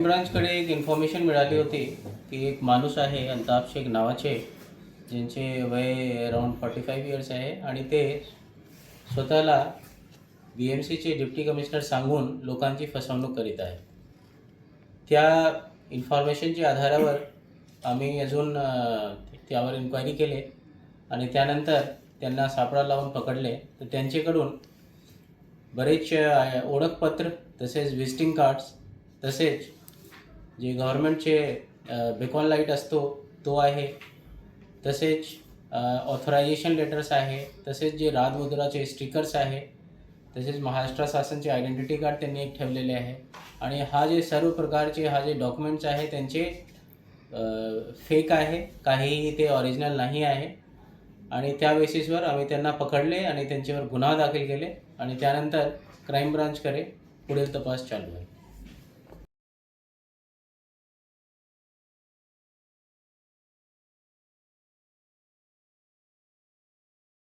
ब्रांचकडे एक इन्फॉर्मेशन मिळाली होती की एक माणूस आहे अल्ताफ शेख नावाचे, ज्यांचे वय अराउंड 45 इयर्स आहे आणि ते स्वतःला BMCचे डिप्टी कमिशनर सांगून लोकांची फसवणूक करीत आहे. त्या इन्फॉर्मेशनच्या आधारावर आम्ही अजून त्यावर इन्क्वायरी केले आणि त्यानंतर त्यांना सापळा लावून पकडले. तर त्यांच्याकडून बरेच ओळखपत्र, तसेच विजिटिंग कार्ड्स, तसेच जे गव्हर्नमेंटचे बेकॉन लाईट असतो तो आहे, तसेच ऑथरायझेशन लेटर्स आहे, तसेच जे राजमुद्राचे स्टिकर्स आहे, तसेच महाराष्ट्र शासनचे आयडेंटिटी कार्ड त्यांनी एक ठेवलेले आहे. आणि हा जे सर्व प्रकारचे जे डॉक्युमेंट्स आहे त्यांचे फेक आहे, काहीही ते ओरिजिनल नाही आहे. आणि त्या बेसिसवर आम्ही त्यांना पकडले आणि त्यांच्यावर गुन्हा दाखल केले आणि त्यानंतर क्राईम ब्रांचकडे पुढील तपास चालू आहे.